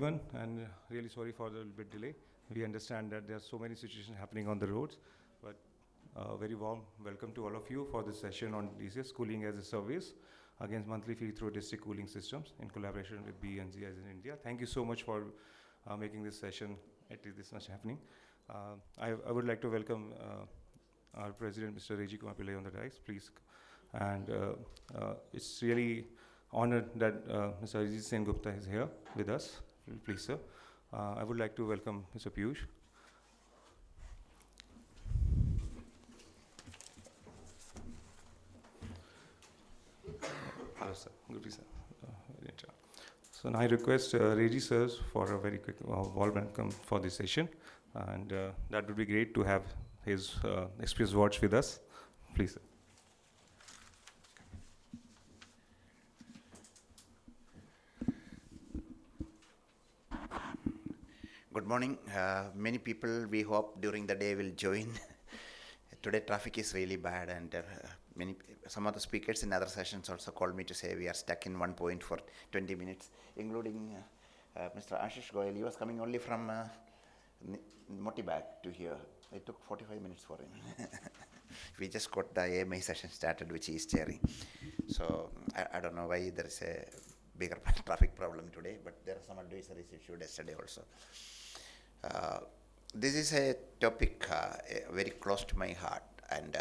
everyone, and really sorry for the little bit delay. We understand that there are so many situations happening on the roads, but very warm welcome to all of you for this session on DCS, Cooling as a Service against monthly fee through district cooling systems in collaboration with BNZ as in India. Thank you so much for making this session at least this much happening. I would like to welcome our President, Mr. Reji Kumar Pillai on the dais, please. And it's really honored that Mr. Arijit Sengupta is here with us. Please, sir. I would like to welcome Mr. Piyush. Hello, sir. Good, sir. So now I request Reji sir for a very quick warm welcome for this session. And that would be great to have his experience watch with us. Please, sir. Good morning. Many people, we hope, during the day will join. Today traffic is really bad, and some of the speakers in other sessions also called me to say we are stuck in one point for 20 minutes, including Mr. Ashish Goyal. He was coming only from Motibag to here. It took 45 minutes for him. We just got the AMI session started, which he is chairing. So I don't know why there is a bigger traffic problem today, but there are some advisories issued yesterday also. This is a topic very close to my heart, and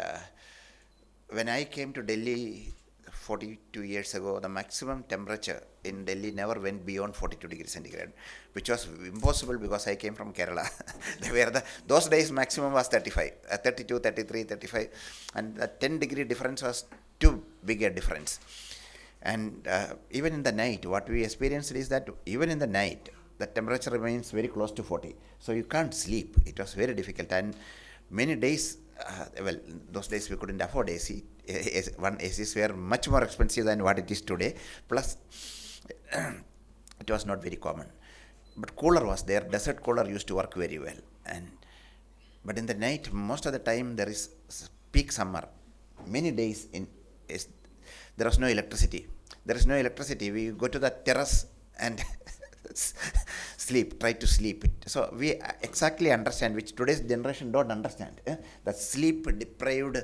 when I came to Delhi 42 years ago, the maximum temperature in Delhi never went beyond 42 degrees centigrade, which was impossible because I came from Kerala. Those days maximum was 35, 32, 33, 35, and the 10-degree difference was too big a difference. And even in the night, what we experienced is that even in the night, the temperature remains very close to 40. So you can't sleep. It was very difficult. And many days, those days we couldn't afford AC. ACs were much more expensive than what it is today. Plus, it was not very common. But cooler was there. Desert cooler used to work very well. But in the night, most of the time, there is peak summer. Many days, there was no electricity. There is no electricity. We go to the terrace and try to sleep. So we exactly understand, which today's generation don't understand. The sleep deprived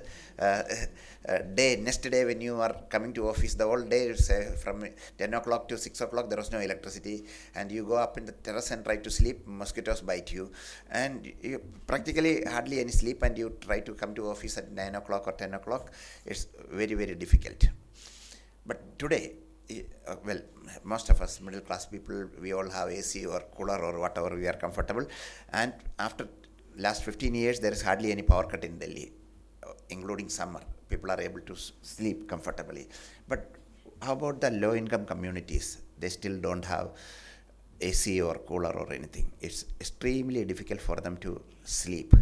day, next day when you are coming to office, the whole day from 10 o'clock to 6 o'clock, there was no electricity. And you go up in the terrace and try to sleep, mosquitoes bite you. And you practically hardly any sleep, and you try to come to office at 9 o'clock or 10 o'clock. It's very, very difficult. But today, most of us middle class people, we all have AC or cooler or whatever, we are comfortable. And after last 15 years, there is hardly any power cut in Delhi, including summer. People are able to sleep comfortably. But how about the low income communities? They still don't have AC or cooler or anything. It's extremely difficult for them to sleep.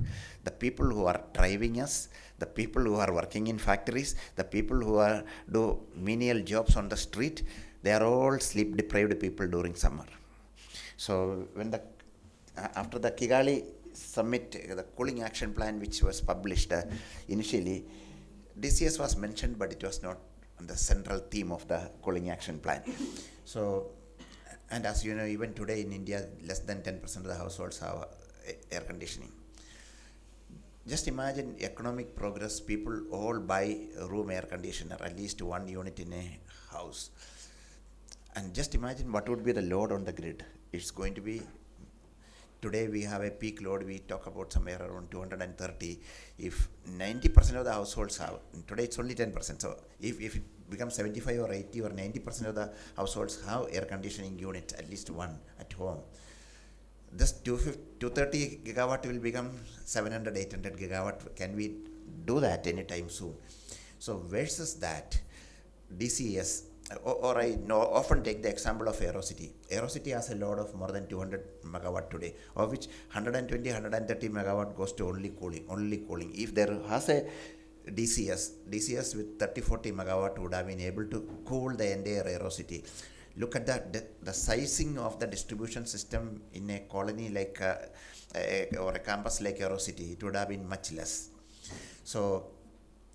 The people who are driving us, the people who are working in factories, the people who do menial jobs on the street, they are all sleep deprived people during summer. So when after the Kigali summit, the cooling action plan which was published initially, DCS was mentioned, but it was not the central theme of the cooling action plan. So, and as you know, even today in India, less than 10% of the households have air conditioning. Just imagine economic progress, people all buy a room air conditioner, at least one unit in a house. And just imagine what would be the load on the grid. It's going to be, today we have a peak load, we talk about somewhere around 230. If 90% of the households have, today it's only 10%. So if it becomes 75 or 80 or 90% of the households have air conditioning unit, at least one at home. This 230 gigawatt will become 700, 800 gigawatt. Can we do that anytime soon? So versus that, DCS, or I often take the example of Aerocity. Aerocity has a load of more than 200 megawatt today, of which 120, 130 megawatt goes to only cooling. If there has a DCS with 30, 40 megawatt would have been able to cool the entire Aerocity. Look at the sizing of the distribution system in a colony like or a campus like Aerocity. It would have been much less. So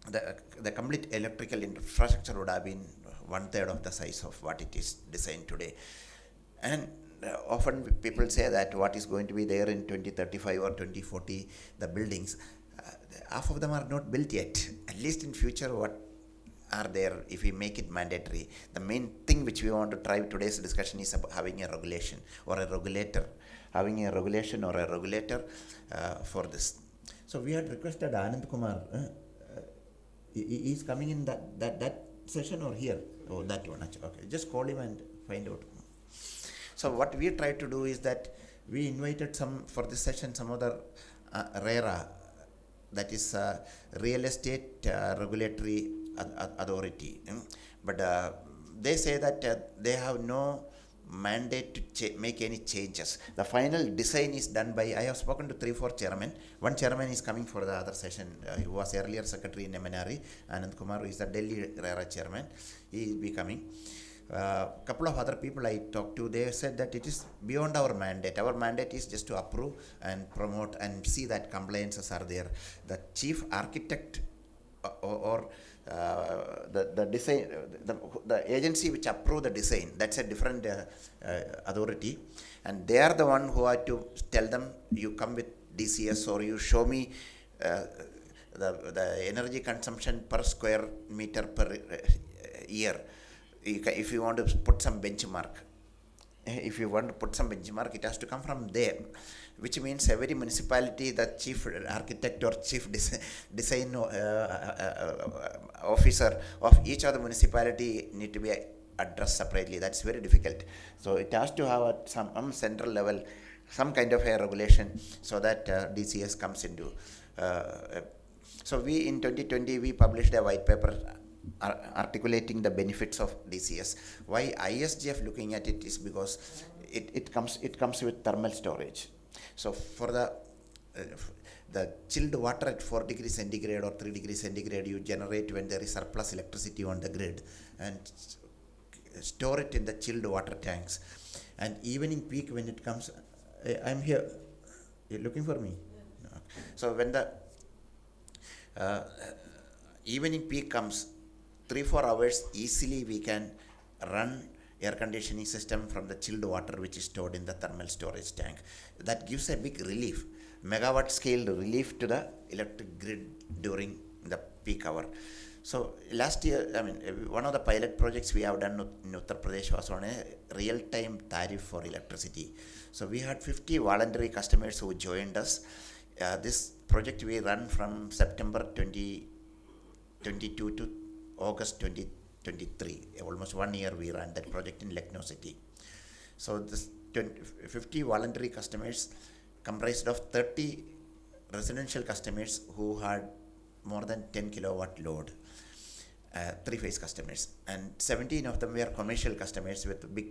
the complete electrical infrastructure would have been 1/3 of the size of what it is designed today. And often people say that what is going to be there in 2035 or 2040, the buildings, half of them are not built yet. At least in future, what are there if we make it mandatory? The main thing which we want to try today's discussion is about having a regulation or a regulator, having a regulation or a regulator for this. So we had requested Anand Kumar. He is coming in that session or here? Oh, that one. Okay, just call him and find out. So what we tried to do is that we invited for this session some other RERA, that is Real Estate Regulatory Authority. But they say that they have no mandate to make any changes. The final design is done by, I have spoken to 3-4 chairmen. One chairman is coming for the other session. He was earlier secretary in MNRE. Anand Kumar, who is the Delhi RERA chairman. He will be coming. Couple of other people I talked to, they said that it is beyond our mandate. Our mandate is just to approve and promote and see that compliances are there. The chief architect or the design, the agency which approve the design, that's a different authority, and they are the one who are to tell them, you come with DCS or you show me the energy consumption per square meter per year. If you want to put some benchmark, it has to come from there, which means every municipality, the chief architect or chief design officer of each other municipality need to be addressed separately. That's very difficult. So it has to have some central level, some kind of a regulation, so that DCS comes into. So we in 2020 we published a white paper articulating the benefits of DCS. Why ISGF looking at it is because it comes with thermal storage. So for the chilled water at 4 degrees centigrade or 3 degrees centigrade you generate when there is surplus electricity on the grid, and store it in the chilled water tanks. And evening peak when it comes, I'm here. You're looking for me? No. So when the evening peak comes, 3-4 hours easily we can run air conditioning system from the chilled water which is stored in the thermal storage tank. That gives a big relief, megawatt scale relief to the electric grid during the peak hour. So last year, one of the pilot projects we have done in Uttar Pradesh was on a real-time tariff for electricity. So we had 50 voluntary customers who joined us. This project we run from September 2022 to August 2023. Almost 1 year we ran that project in Lucknow city. So this 50 voluntary customers comprised of 30 residential customers who had more than 10 kilowatt load, 3-phase customers, and 17 of them were commercial customers with big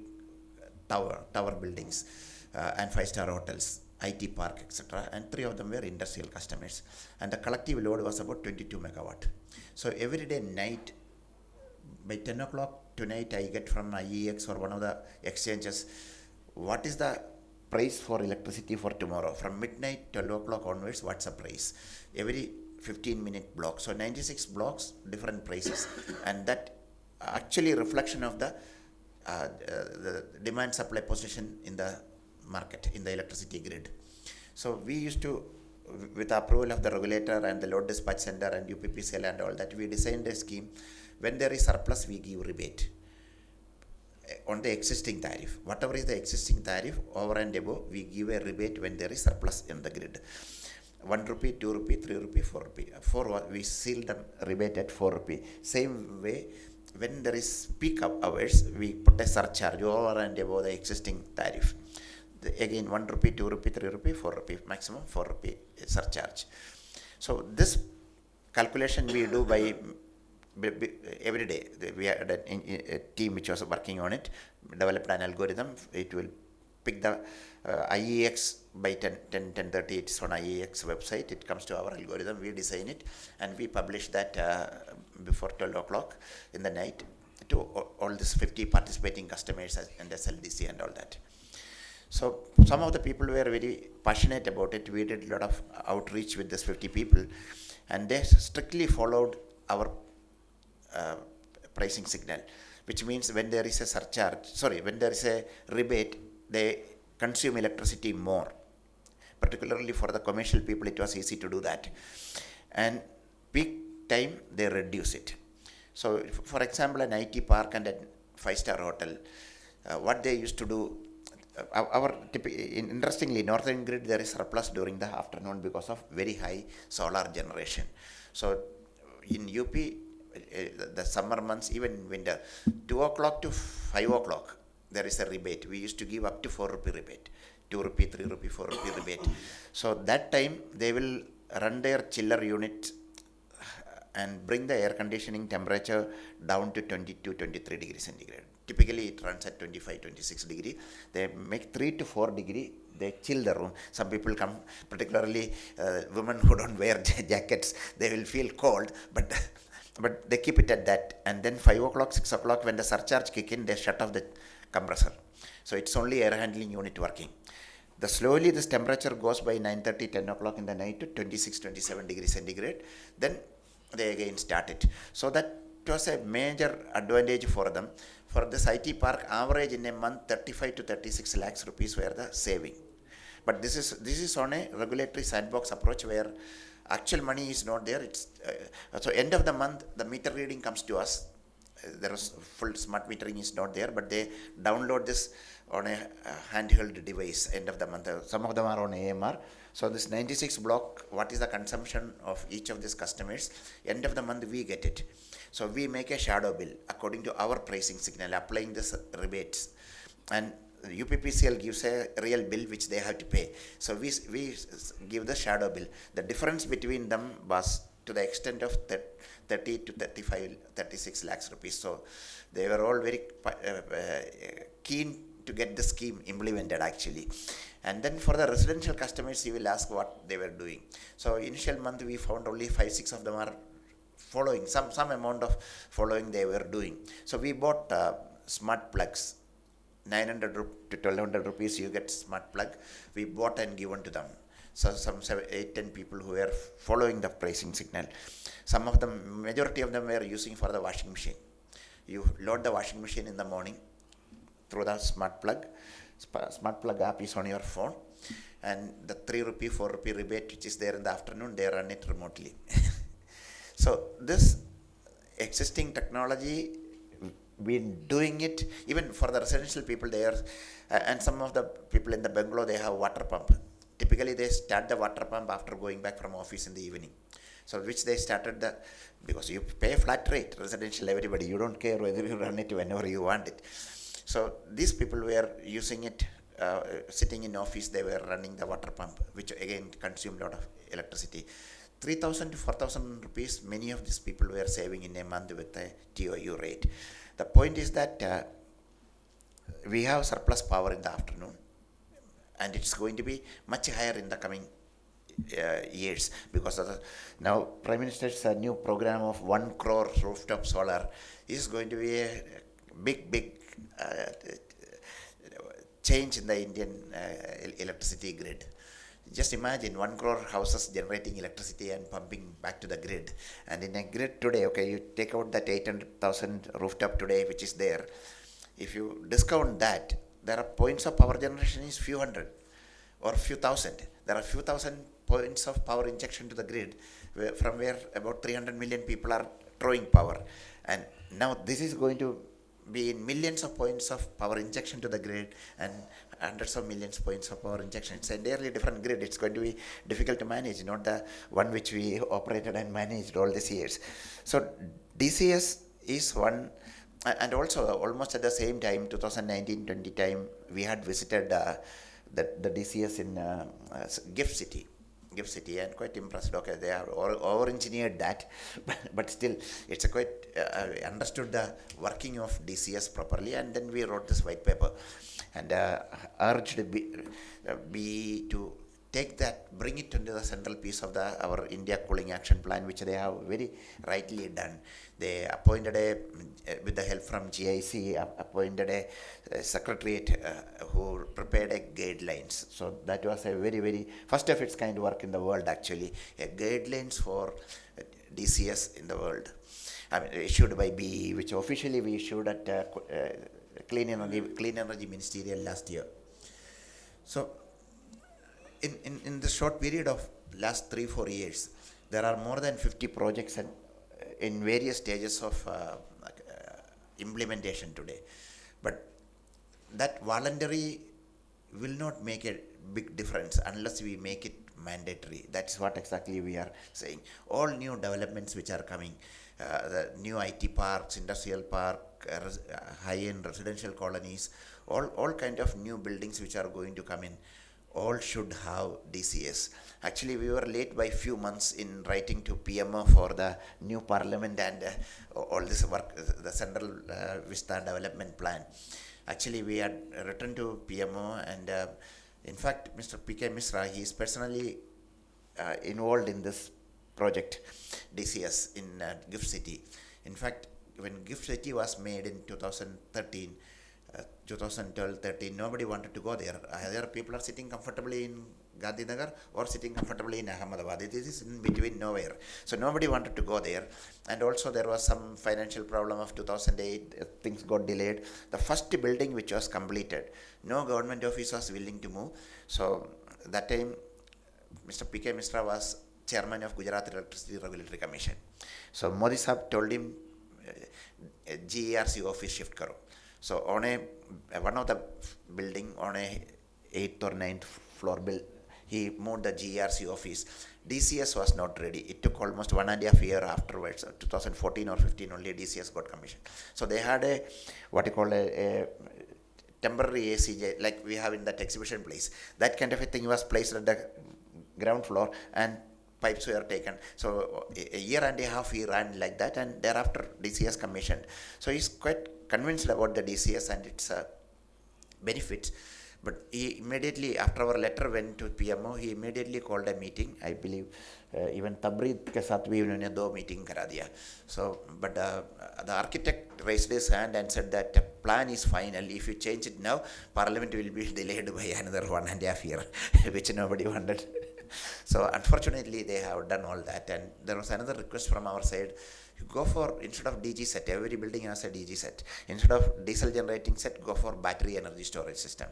tower buildings and 5-star hotels, IT park, etc. And 3 of them were industrial customers, and the collective load was about 22 megawatt. So every day night, by 10 o'clock tonight, I get from IEX or one of the exchanges, what is the price for electricity for tomorrow? From midnight, 12 o'clock onwards, what's the price? Every 15-minute block. So 96 blocks, different prices. And that actually reflection of the demand supply position in the market, in the electricity grid. So we used to, with the approval of the regulator and the load dispatch center and UPPCL and all that, we designed a scheme. When there is surplus, we give rebate on the existing tariff. Whatever is the existing tariff, over and above, we give a rebate when there is surplus in the grid. 1 rupee, 2 rupee, 3 rupee, 4 rupee. We seal the rebate at 4 rupee. Same way, when there is peak hours, we put a surcharge over and above the existing tariff. Again, 1 rupee, 2 rupee, 3 rupee, 4 rupee, maximum 4 rupee surcharge. So this calculation we do by every day. We had a team which was working on it, developed an algorithm. It will pick the IEX by 10:30. It's on IEX website. It comes to our algorithm. We design it and we publish that before 12 o'clock in the night to all these 50 participating customers and SLDC and all that. So some of the people were very passionate about it. We did a lot of outreach with these 50 people, and they strictly followed our pricing signal, which means when there is a when there is a rebate, they consume electricity more. Particularly for the commercial people, it was easy to do that. And peak time, they reduce it. So, for example, an IT park and a 5-star hotel, what they used to do, interestingly, Northern Grid, there is surplus during the afternoon because of very high solar generation. So, in UP, the summer months, even in winter, 2 o'clock to 5 o'clock, there is a rebate. We used to give up to 4 rupee rebate. 2 rupee, 3 rupee, 4 rupee rebate. So that time they will run their chiller unit and bring the air conditioning temperature down to 22, 23 degrees centigrade. Typically it runs at 25, 26 degree. They make 3 to 4 degree. They chill the room. Some people come, particularly women who don't wear jackets, they will feel cold, but they keep it at that. And then 5 o'clock, 6 o'clock, when the surcharge kick in, they shut off the compressor. So it's only air handling unit working. Slowly this temperature goes by 9:30, 10 o'clock in the night to 26, 27 degrees centigrade. Then they again start it. So that was a major advantage for them. For this IT park, average in a month 35 to 36 lakhs rupees were the saving. But this is on a regulatory sandbox approach where actual money is not there. It's so end of the month the meter reading comes to us. There is full smart metering is not there, but they download this on a handheld device end of the month. Some of them are on AMR. So this 96 block, what is the consumption of each of these customers? End of the month we get it. So we make a shadow bill according to our pricing signal, applying this rebates. And UPPCL gives a real bill which they have to pay. So we give the shadow bill. The difference between them was to the extent of 30 to 35, 36 lakhs rupees. So they were all very keen to get the scheme implemented actually. And then for the residential customers, you will ask what they were doing. So initial month we found only 5-6 of them are following, some amount of following they were doing. So we bought smart plugs, 900 to 1200 rupees you get smart plug. We bought and given to them. So some 7, 8, 10 people who were following the pricing signal. Some of them, majority of them were using for the washing machine. You load the washing machine in the morning through the smart plug. Smart plug app is on your phone, and the 3 rupee, 4 rupee rebate which is there in the afternoon, they run it remotely. So this existing technology, been doing it even for the residential people there, and some of the people in the bungalow, they have water pump. Typically they start the water pump after going back from office in the evening. So which they started because you pay a flat rate, residential everybody, you don't care whether you run it whenever you want it. So these people were using it, sitting in office, they were running the water pump, which again consumed a lot of electricity. 3,000 to 4,000 rupees, many of these people were saving in a month with a TOU rate. The point is that we have surplus power in the afternoon, and it's going to be much higher in the coming years because of now Prime Minister's new program of 1 crore rooftop solar is going to be a big change in the Indian electricity grid. Just imagine 1 crore houses generating electricity and pumping back to the grid. And in a grid today, okay, you take out that 800,000 rooftop today, which is there. If you discount that, there are points of power generation is few hundred or few thousand. There are few thousand points of power injection to the grid from where about 300 million people are drawing power. And now this is going to be in millions of points of power injection to the grid and hundreds of millions of points of power injection. It's an entirely different grid. It's going to be difficult to manage, not the one which we operated and managed all these years. So DCS is one, and also almost at the same time, 2019-20 time, we had visited the DCS in Gift City, and quite impressed. Okay, they have over-engineered that, but still, it's a quite understood the working of DCS properly, and then we wrote this white paper, and urged B to take that, bring it into the central piece of our India Cooling Action Plan, which they have very rightly done. They appointed with the help from GIC, appointed a secretariat who prepared guidelines. So that was a very first of its kind work in the world actually, a guidelines for DCS in the world. I mean, issued by BE, which officially we issued at Clean Energy Ministerial last year. So in the short period of last 3-4 years, there are more than 50 projects and in various stages of implementation today. But that voluntary will not make a big difference unless we make it mandatory. That's what exactly we are saying. All new developments which are coming, the new IT parks, industrial park, high-end residential colonies, all kind of new buildings which are going to come in, all should have DCS. Actually, we were late by few months in writing to PMO for the new parliament and all this work, the Central Vista Development Plan. Actually, we had written to PMO and in fact, Mr. P.K. Misra, he is personally involved in this project, DCS, in Gift City. In fact, when Gift City was made in 2013, 2012-13, nobody wanted to go there. Either people are sitting comfortably in Gandhinagar or sitting comfortably in Ahmedabad. It is in between nowhere. So nobody wanted to go there. And also there was some financial problem of 2008. Things got delayed. The first building which was completed, no government office was willing to move. So that time, Mr. P.K. Misra was chairman of Gujarat Electricity Regulatory Commission. So Modi Sahab told him, GERC office shift karo. So on one of the building on a 8th or 9th floor build, he moved the GERC office. DCS was not ready. It took almost 1.5 years afterwards. 2014 or 15 only DCS got commissioned. So they had a what you call a temporary ACJ like we have in that exhibition place. That kind of a thing was placed at the ground floor and pipes were taken. So a year and a half he ran like that, and thereafter DCS commissioned. So he's quite convinced about the DCS and its benefits. But he immediately, after our letter went to PMO, he immediately called a meeting. I believe even Tabreed ke saath bhi unhone do meeting kara diya. So, but the architect raised his hand and said that the plan is final. If you change it now, Parliament will be delayed by another 1.5 years, which nobody wanted. So unfortunately, they have done all that. And there was another request from our side. You go for, instead of DG set, every building has a DG set. Instead of diesel generating set, go for battery energy storage system.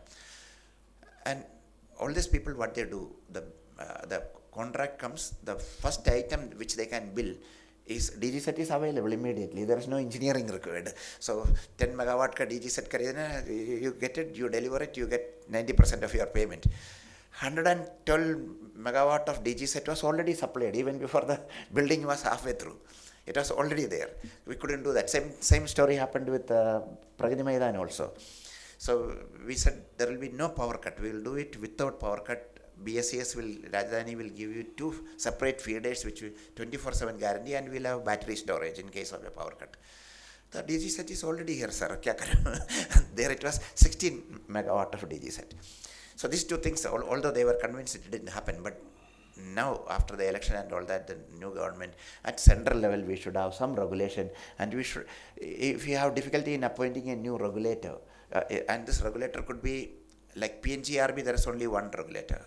And all these people, what they do, the contract comes, the first item which they can bill is DG set is available immediately. There is no engineering required. So 10 megawatt ka DG set karidna, you get it, you deliver it, you get 90% of your payment. 112 megawatt of DG set was already supplied even before the building was halfway through. It was already there. We couldn't do that. Same story happened with Pragati Maidan also. So we said there will be no power cut. We will do it without power cut. BSES Rajdhani will give you 2 separate feeders which will 24/7 guarantee, and we'll have battery storage in case of a power cut. The DG set is already here, sir. There it was 16 megawatt of DG set. So these two things, although they were convinced it didn't happen, but now after the election and all that, the new government at central level we should have some regulation, and we should, if we have difficulty in appointing a new regulator, and this regulator could be like PNGRB, there is only one regulator.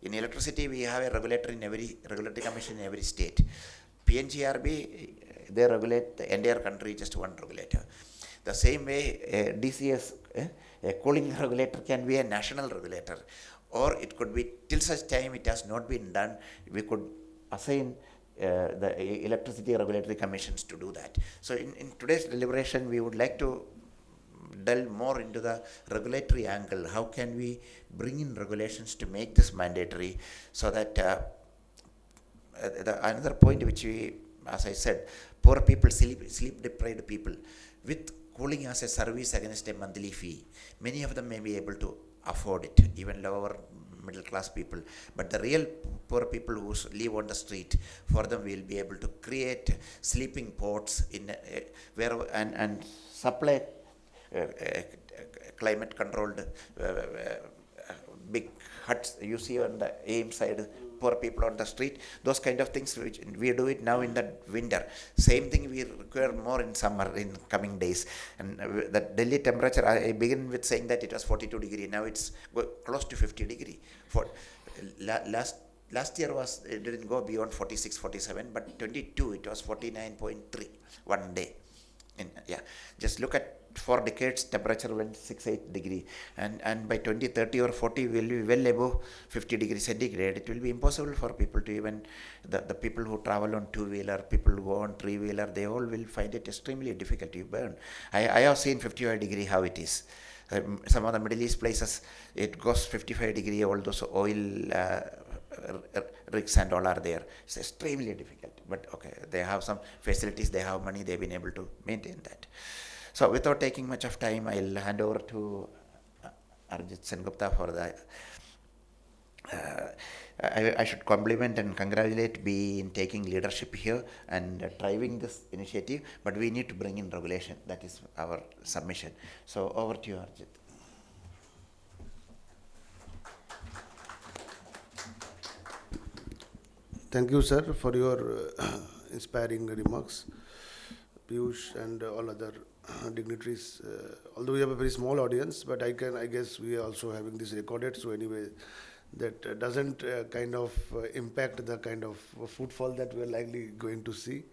In electricity, we have a regulator in every regulatory commission in every state. PNGRB, they regulate the entire country, just one regulator. The same way, DCS, a cooling regulator can be a national regulator, or it could be, till such time it has not been done, we could assign the electricity regulatory commissions to do that. So in today's deliberation, we would like to delve more into the regulatory angle. How can we bring in regulations to make this mandatory, so that another point which we, as I said, poor people, sleep deprived people, with cooling as a service against a monthly fee, many of them may be able to afford it, even lower middle class people. But the real poor people who live on the street, for them we will be able to create sleeping pods in where and supply climate controlled big huts you see on the AIM side, poor people on the street, those kind of things which we do it now in the winter. Same thing we require more in summer, in coming days. And the Delhi temperature, I begin with saying that it was 42 degree, now it's close to 50 degree. For last year it didn't go beyond 46, 47, but 22 it was 49.3 one day. Just look at 4 decades temperature went 6-8 degree, and by 2030 or 40 will be well above 50 degrees centigrade. It will be impossible for people to even, the people who travel on two-wheeler, people who go on three-wheeler, they all will find it extremely difficult to burn. I have seen 55 degree how it is. Some of the Middle East places, it goes 55 degree, all those oil rigs and all are there. It's extremely difficult, but okay, they have some facilities, they have money, they've been able to maintain that. So without taking much of time, I'll hand over to Arijit Sengupta for the I should compliment and congratulate B in taking leadership here and driving this initiative, but we need to bring in regulation. That is our submission. So over to you, Arijit. Thank you, sir, for your inspiring remarks. Piyush and all other dignitaries. Although we have a very small audience, but I guess we are also having this recorded. So anyway, that doesn't kind of impact the kind of footfall that we are likely going to see.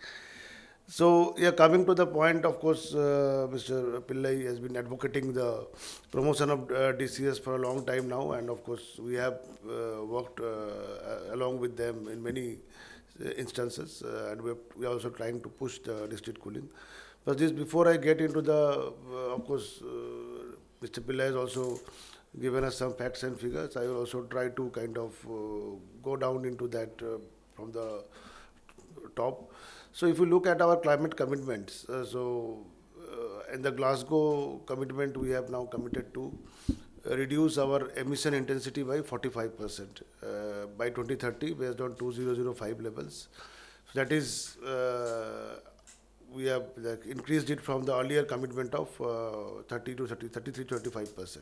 So, yeah, coming to the point, of course, Mr. Pillai has been advocating the promotion of DCS for a long time now, and of course, we have worked along with them in many instances, and we are also trying to push the district cooling. But this, before I get into the, of course, Mr. Pillai has also given us some facts and figures. I will also try to kind of go down into that from the top. So if you look at our climate commitments, in the Glasgow commitment, we have now committed to reduce our emission intensity by 45% by 2030 based on 2005 levels. So that is, we have increased it from the earlier commitment of 33 to 35%.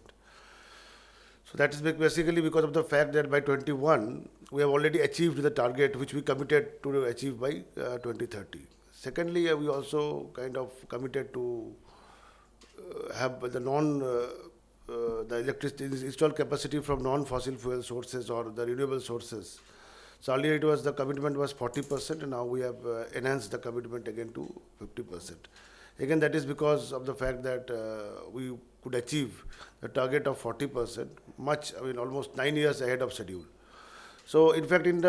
So that is basically because of the fact that by 21, we have already achieved the target which we committed to achieve by 2030. Secondly, we also kind of committed to have the the electricity installed capacity from non-fossil fuel sources or the renewable sources. So earlier it was, the commitment was 40%, and now we have enhanced the commitment again to 50%. Again, that is because of the fact that we could achieve the target of 40%, almost 9 years ahead of schedule. So, in fact, even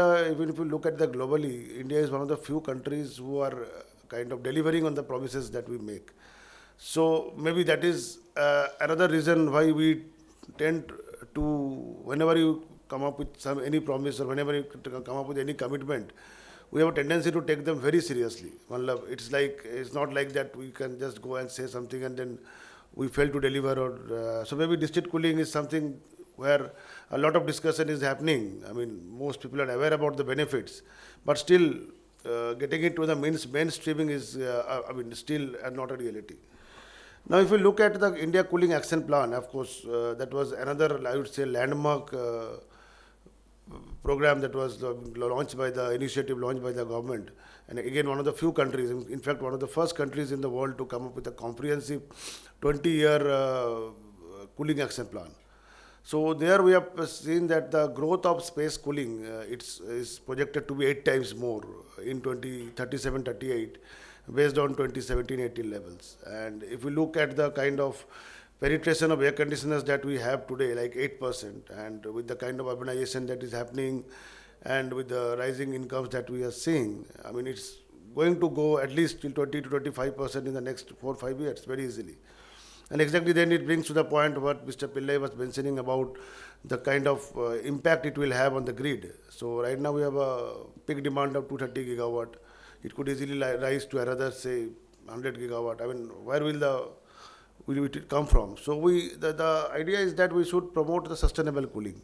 if you look at the globally, India is one of the few countries who are kind of delivering on the promises that we make. So, maybe that is another reason why we tend to, whenever you come up with any promise or whenever you come up with any commitment, we have a tendency to take them very seriously. It's not like that we can just go and say something and then we fail to deliver. Or so maybe district cooling is something where a lot of discussion is happening. I mean, most people are aware about the benefits, but still getting it to the mainstreaming is, still not a reality. Now, if you look at the India Cooling Action Plan, of course, that was another, I would say, landmark program that was launched by the government, and again one of the few countries, in fact one of the first countries in the world to come up with a comprehensive 20-year cooling action plan. So there we have seen that the growth of space cooling is projected to be 8 times more in 2037-38 based on 2017-18 levels. And if we look at the kind of penetration of air conditioners that we have today, like 8%, and with the kind of urbanization that is happening and with the rising incomes that we are seeing, it's going to go at least till 20 to 25% in the next 4 or 5 years very easily. And exactly then it brings to the point what Mr. Pillai was mentioning about the kind of impact it will have on the grid. So right now we have a peak demand of 230 gigawatt. It could easily rise to another, say, 100 gigawatt. Where will it come from? So the idea is that we should promote the sustainable cooling.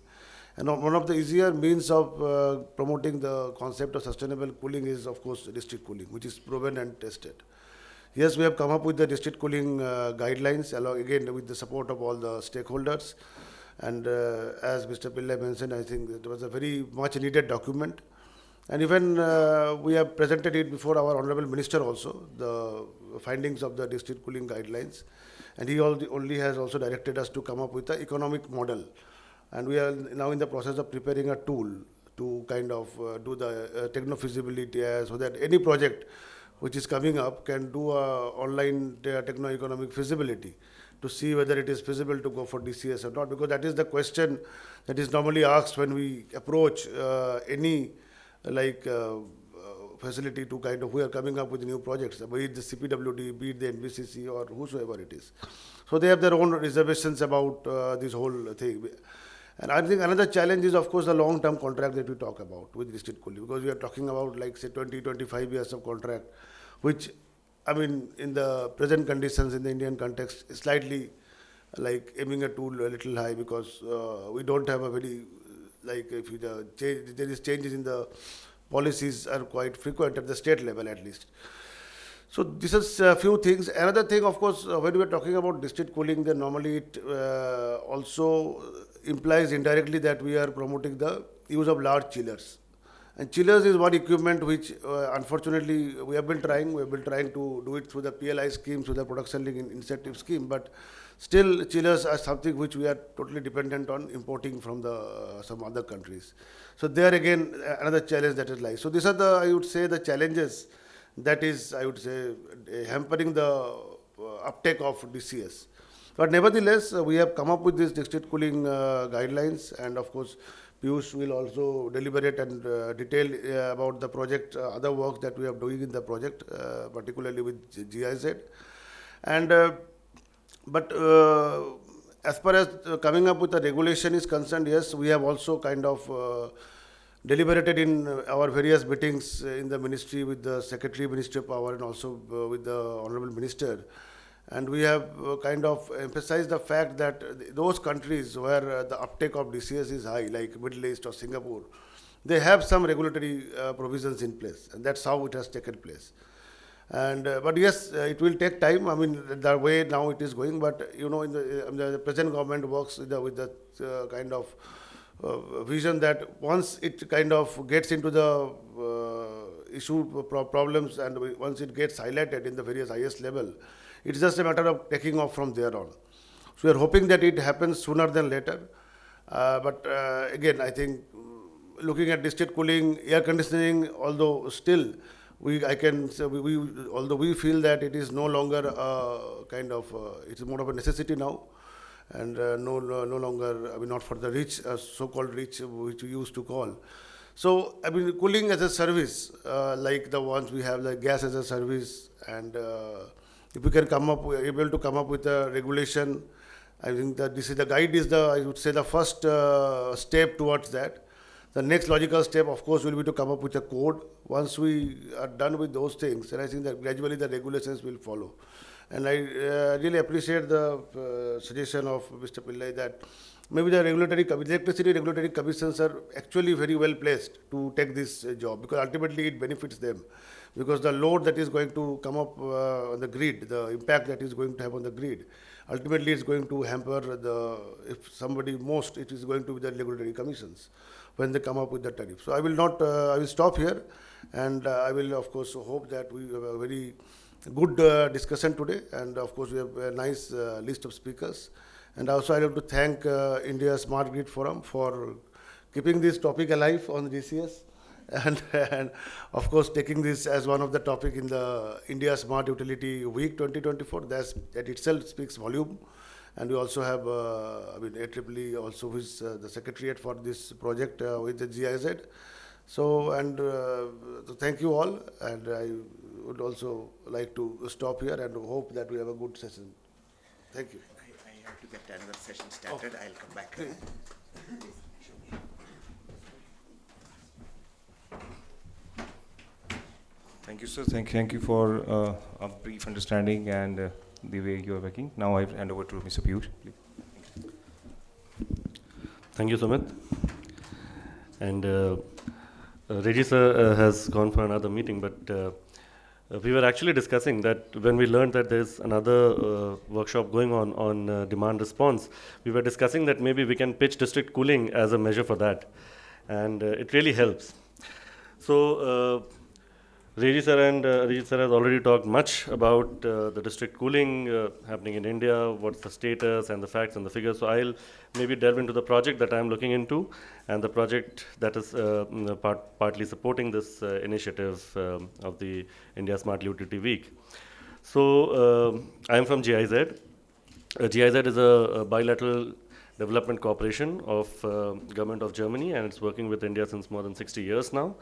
And one of the easier means of promoting the concept of sustainable cooling is, of course, district cooling, which is proven and tested. Yes, we have come up with the district cooling guidelines, again with the support of all the stakeholders. And as Mr. Pillai mentioned, I think it was a very much needed document. And even we have presented it before our Honorable Minister also, the findings of the district cooling guidelines. And he only has also directed us to come up with an economic model. And we are now in the process of preparing a tool to kind of do the techno-feasibility so that any project which is coming up, can do a online techno-economic feasibility to see whether it is feasible to go for DCS or not, because that is the question that is normally asked when we approach any facility to kind of, we are coming up with new projects, be it the CPWD, be it the NBCC or whosoever it is. So they have their own reservations about this whole thing. And I think another challenge is, of course, the long-term contract that we talk about with district cooling, because we are talking about like say 20, 25 years of contract, which I mean in the present conditions in the Indian context is slightly like aiming at too little high, because we don't have a very if there is changes in the policies are quite frequent at the state level at least. So this is a few things. Another thing, of course, when we are talking about district cooling, then normally it also implies indirectly that we are promoting the use of large chillers. And chillers is one equipment which unfortunately we have been trying to do it through the PLI scheme, through the production link incentive scheme, but still chillers are something which we are totally dependent on importing from some other countries. So there again another challenge that is lies. So these are the, I would say, the challenges that is, I would say, hampering the uptake of DCS. But nevertheless, we have come up with this district cooling guidelines, and of course, Piyush will also deliberate and detail about the project, other works that we are doing in the project, particularly with GIZ. And but as far as coming up with the regulation is concerned, yes, we have also kind of deliberated in our various meetings in the ministry with the Secretary, Ministry of Power, and also with the Honorable Minister. And we have kind of emphasized the fact that those countries where the uptake of DCS is high, like Middle East or Singapore, they have some regulatory provisions in place, and that's how it has taken place. And but yes, it will take time. I mean, the way now it is going, but you know, in the present government works with the kind of vision that once it kind of gets into the problems, and once it gets highlighted in the various highest level, it's just a matter of taking off from there on. So we are hoping that it happens sooner than later. But again, I think looking at district cooling, air conditioning, although still although we feel that it is no longer it's more of a necessity now, and no longer, I mean, not for the rich, so-called rich, which we used to call. So, I mean, cooling as a service, like the ones we have, like gas as a service, and if we can able to come up with a regulation, I think that the guide is I would say, the first step towards that. The next logical step, of course, will be to come up with a code. Once we are done with those things, and I think that gradually the regulations will follow. And I really appreciate the suggestion of Mr. Pillai that maybe the electricity regulatory commissions are actually very well placed to take this job, because ultimately it benefits them. Because the load that is going to come up on the grid, the impact that is going to have on the grid, ultimately it's going to hamper it is going to be the regulatory commissions when they come up with the tariff. So I will stop here, and I will of course hope that we have a very good discussion today, and of course we have a nice list of speakers. And also I have to thank India Smart Grid Forum for keeping this topic alive on DCS, and of course taking this as one of the topic in the India Smart Utility Week 2024. That itself speaks volume. And we also have, AIEEE also, who is the secretariat for this project with the GIZ. So, so thank you all, and I would also like to stop here and hope that we have a good session. Thank you. I have to get another session started. I'll come back. Thank you, sir. Thank you for a brief understanding and the way you are working. Now I hand over to Mr. Piyush, please. Thank you, Sumit. And Reji sir has gone for another meeting, but we were actually discussing that when we learned that there's another workshop going on demand response, we were discussing that maybe we can pitch district cooling as a measure for that. And it really helps. So Reji sir and Arijit sir has already talked much about the district cooling happening in India, what's the status and the facts and the figures. So I'll maybe delve into the project that I'm looking into and the project that is partly supporting this initiative of the India Smart Utility Week. So I'm from GIZ. GIZ is a bilateral development cooperation of government of Germany, and it's working with India since more than 60 years now.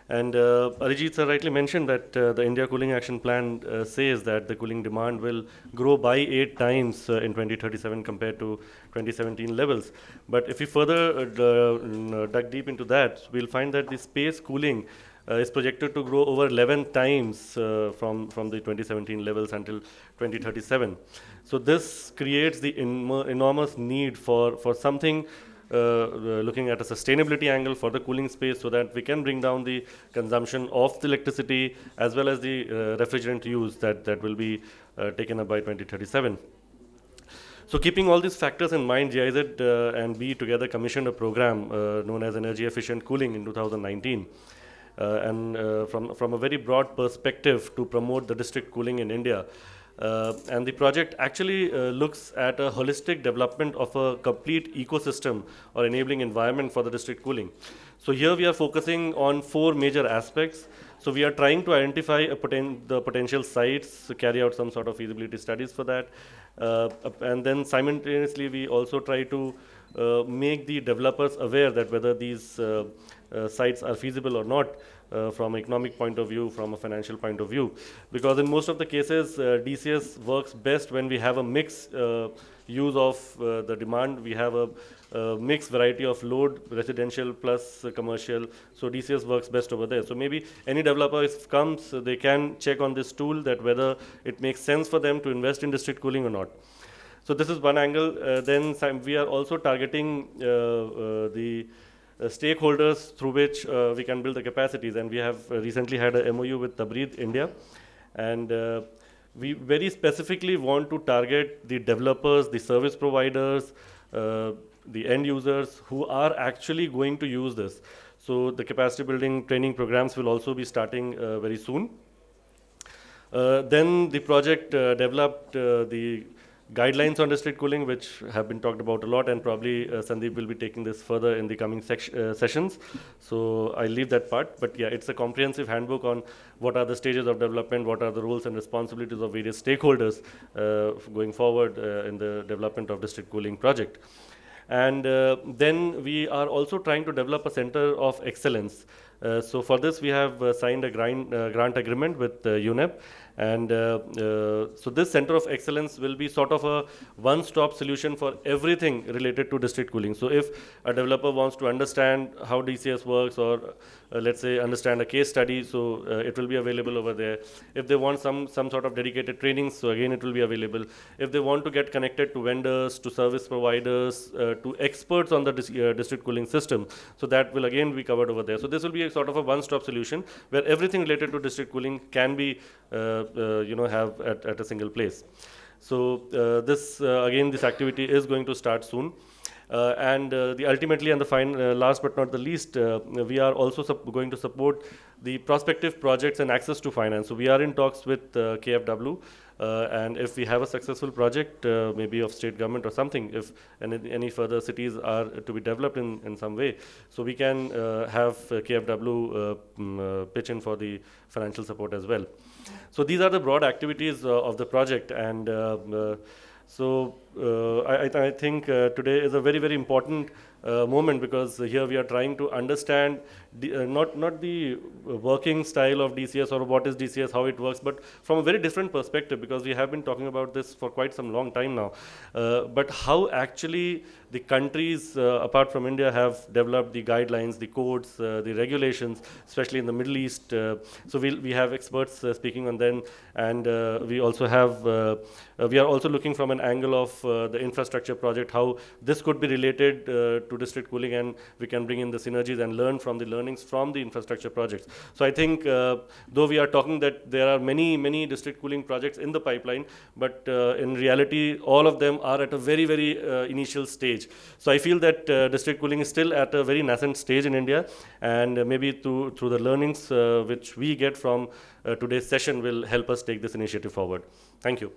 And Arijit sir rightly mentioned that the India Cooling Action Plan says that the cooling demand will grow by 8 times in 2037 compared to 2017 levels. But if we further dug deep into that, we'll find that the space cooling is projected to grow over 11 times from the 2017 levels until 2037. So this creates the enormous need for something looking at a sustainability angle for the cooling space, so that we can bring down the consumption of the electricity as well as the refrigerant use that will be taken up by 2037. So keeping all these factors in mind, GIZ and we together commissioned a program known as Energy Efficient Cooling in 2019. From a very broad perspective to promote the district cooling in India. And the project actually looks at a holistic development of a complete ecosystem or enabling environment for the district cooling. So here we are focusing on 4 major aspects. So we are trying to identify the potential sites, to carry out some sort of feasibility studies for that. And then simultaneously we also try to make the developers aware that whether these sites are feasible or not from an economic point of view, from a financial point of view. Because in most of the cases, DCS works best when we have a mixed use of the demand. We have a mixed variety of load, residential plus commercial. So DCS works best over there. So maybe any developer comes, they can check on this tool that whether it makes sense for them to invest in district cooling or not. So this is one angle. Then we are also targeting the stakeholders through which we can build the capacities, and we have recently had a MOU with Tabreed, India, and we very specifically want to target the developers, the service providers, the end users who are actually going to use this. So the capacity building training programs will also be starting very soon. Then the project developed the guidelines on district cooling, which have been talked about a lot, and probably Sandeep will be taking this further in the coming sessions. So I'll leave that part. But yeah, it's a comprehensive handbook on what are the stages of development, what are the roles and responsibilities of various stakeholders going forward in the development of district cooling project. And then we are also trying to develop a center of excellence. So for this, we have signed a grant agreement with UNEP. And so this center of excellence will be sort of a one-stop solution for everything related to district cooling. So if a developer wants to understand how DCS works, or let's say understand a case study, so it will be available over there. If they want some sort of dedicated training, so again it will be available. If they want to get connected to vendors, to service providers, to experts on the district cooling system, so that will again be covered over there. So this will be a sort of a one-stop solution where everything related to district cooling can be have at a single place. So again, this activity is going to start soon. Ultimately, and the last but not the least, we are also going to support the prospective projects and access to finance. So we are in talks with KFW, and if we have a successful project, maybe of state government or something, if any further cities are to be developed in some way, so we can have KFW pitch in for the financial support as well. So these are the broad activities of the project, and I think today is a very, very important moment, because here we are trying to understand not the working style of DCS or what is DCS, how it works, but from a very different perspective, because we have been talking about this for quite some long time now. But how actually the countries apart from India have developed the guidelines, the codes, the regulations, especially in the Middle East. So we have experts speaking on them, and we also have we are also looking from an angle of the infrastructure project, how this could be related to district cooling, and we can bring in the synergies and learn from the learnings from the infrastructure projects. So I think though we are talking that there are many district cooling projects in the pipeline, but in reality all of them are at a very initial stage. So I feel that district cooling is still at a very nascent stage in India, and maybe through the learnings which we get from today's session will help us take this initiative forward. Thank you.